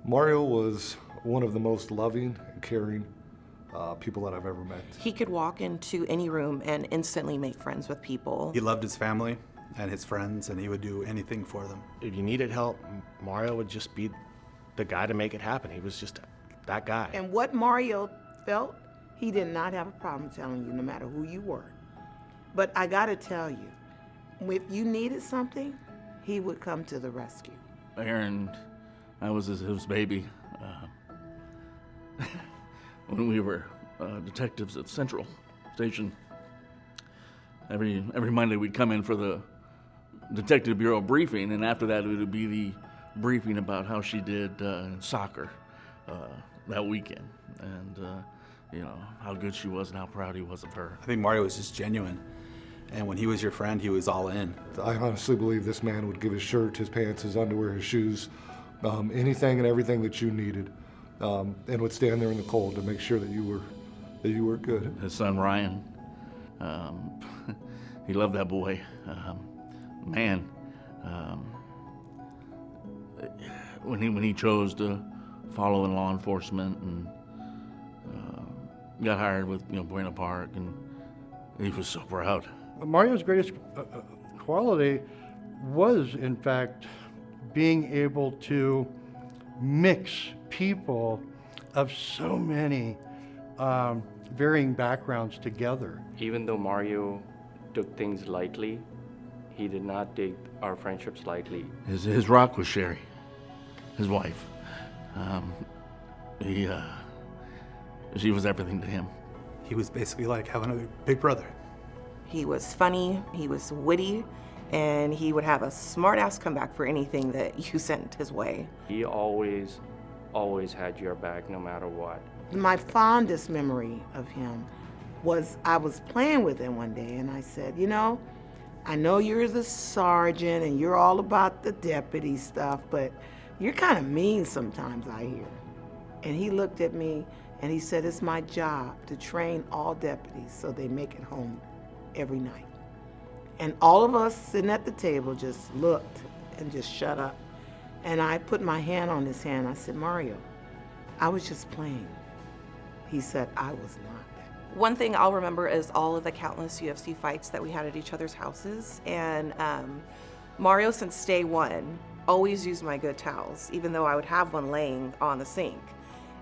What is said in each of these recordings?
Mario was one of the most loving and caring people that I've ever met. He could walk into any room and instantly make friends with people. He loved his family and his friends, and he would do anything for them. If you needed help, Mario would just be the guy to make it happen. He was just that guy. And what Mario felt, he did not have a problem telling you, no matter who you were. But I gotta tell you, if you needed something, he would come to the rescue. Aaron, I was his baby. When we were detectives at Central Station, every Monday we'd come in for the Detective Bureau briefing, and after that it would be the briefing about how she did in soccer that weekend, and how good she was and how proud he was of her. I think Mario was just genuine, and when he was your friend, he was all in. I honestly believe this man would give his shirt, his pants, his underwear, his shoes, anything and everything that you needed, and would stand there in the cold to make sure that you were good. His son Ryan, he loved that boy. When he chose to follow in law enforcement and got hired with Buena Park, and he was so proud. Mario's greatest quality was, in fact, being able to mix people of so many varying backgrounds together. Even though Mario took things lightly, he did not take our friendships lightly. His rock was Sherry, his wife. She was everything to him. He was basically like having a big brother. He was funny, he was witty, and he would have a smart-ass comeback for anything that you sent his way. He always had your back no matter what. My fondest memory of him was I was playing with him one day, and I said, I know you're the sergeant and you're all about the deputy stuff, but you're kind of mean sometimes, I hear. And he looked at me and he said, it's my job to train all deputies so they make it home every night. And all of us sitting at the table just looked and just shut up. And I put my hand on his hand. I said, Mario, I was just playing. He said, I was not. One thing I'll remember is all of the countless UFC fights that we had at each other's houses. And Mario, since day one, always used my good towels, even though I would have one laying on the sink.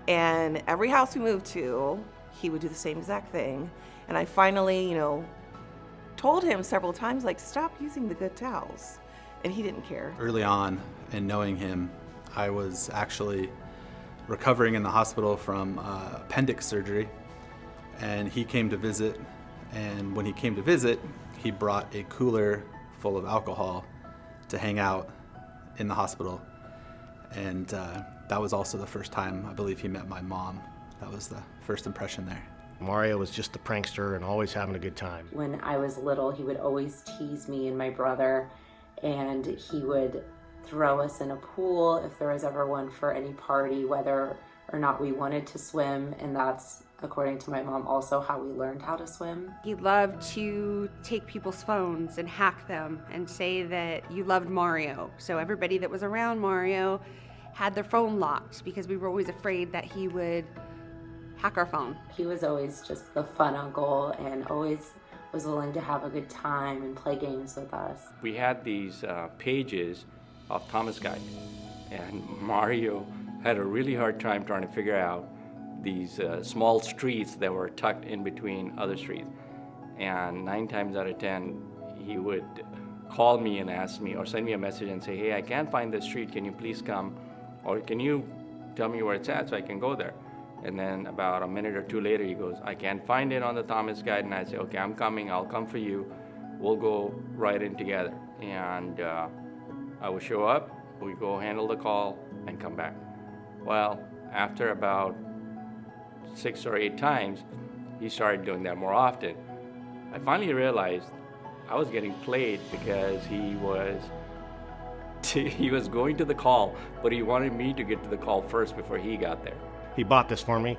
And every house we moved to, he would do the same exact thing. And I finally, told him several times, stop using the good towels. And he didn't care. Early on, in knowing him, I was actually recovering in the hospital from appendix surgery. And he came to visit, and when he came to visit, he brought a cooler full of alcohol to hang out in the hospital. And that was also the first time I believe he met my mom. That was the first impression there. Mario was just the prankster and always having a good time. When I was little, he would always tease me and my brother, and he would throw us in a pool if there was ever one for any party, whether or not we wanted to swim, and that's, according to my mom, also how we learned how to swim. He loved to take people's phones and hack them and say that you loved Mario. So everybody that was around Mario had their phone locked because we were always afraid that he would hack our phone. He was always just the fun uncle and always was willing to have a good time and play games with us. We had these pages of Thomas Guide, and Mario had a really hard time trying to figure out these small streets that were tucked in between other streets. And 9 times out of 10, he would call me and ask me or send me a message and say, hey, I can't find this street, can you please come? Or can you tell me where it's at so I can go there? And then about a minute or two later, he goes, I can't find it on the Thomas Guide. And I say, okay, I'm coming, I'll come for you. We'll go right in together. And I would show up, we go handle the call and come back. Well, after about 6 or 8 times, he started doing that more often. I finally realized I was getting played because he was going to the call, but he wanted me to get to the call first before he got there. He bought this for me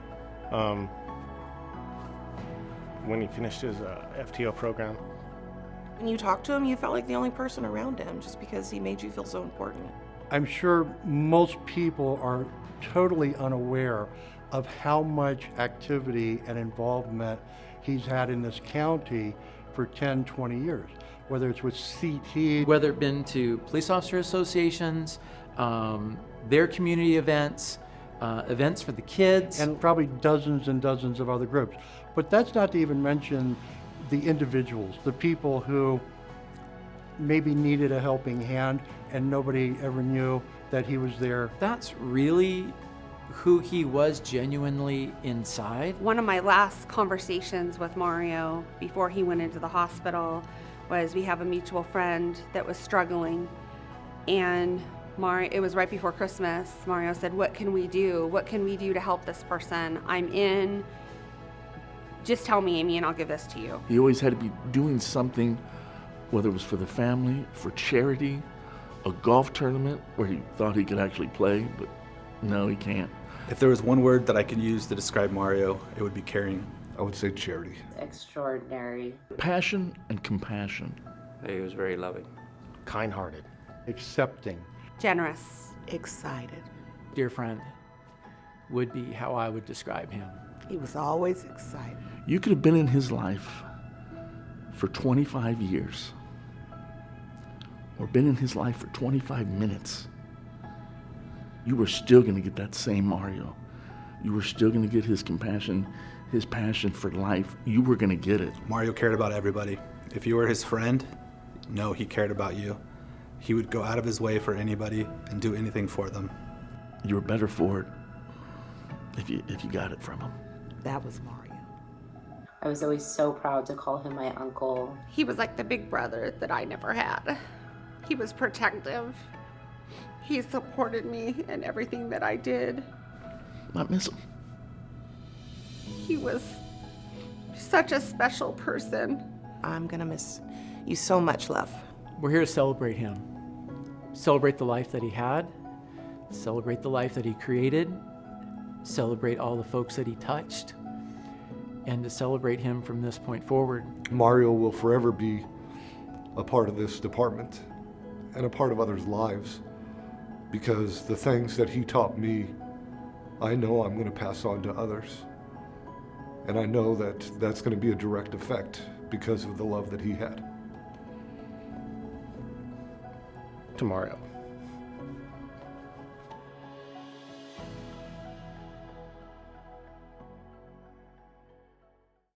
when he finished his FTO program. When you talked to him, you felt like the only person around him just because he made you feel so important. I'm sure most people are totally unaware of how much activity and involvement he's had in this county for 10, 20 years, whether it's with CT. Whether it been to police officer associations, their community events, events for the kids. And probably dozens and dozens of other groups. But that's not to even mention the individuals, the people who maybe needed a helping hand and nobody ever knew that he was there. That's really who he was genuinely inside. One of my last conversations with Mario before he went into the hospital was we have a mutual friend that was struggling, and it was right before Christmas. Mario said, "What can we do? What can we do to help this person? I'm in. Just tell me, Amy, and I'll give this to you." He always had to be doing something, whether it was for the family, for charity, a golf tournament where he thought he could actually play, but no, he can't. If there was one word that I could use to describe Mario, it would be caring. I would say charity. Extraordinary. Passion and compassion. He was very loving. Kind-hearted. Accepting. Generous. Excited. Dear friend would be how I would describe him. He was always excited. You could have been in his life for 25 years or been in his life for 25 minutes. You were still going to get that same Mario. You were still going to get his compassion, his passion for life. You were going to get it. Mario cared about everybody. If you were his friend, no, he cared about you. He would go out of his way for anybody and do anything for them. You were better for it if you got it from him. That was Mario. I was always so proud to call him my uncle. He was like the big brother that I never had. He was protective. He supported me in everything that I did. I miss him. He was such a special person. I'm gonna miss you so much, love. We're here to celebrate him. Celebrate the life that he had. Celebrate the life that he created. Celebrate all the folks that he touched. And to celebrate him from this point forward. Mario will forever be a part of this department and a part of others' lives, because the things that he taught me, I know I'm going to pass on to others. And I know that that's going to be a direct effect because of the love that he had. To Mario.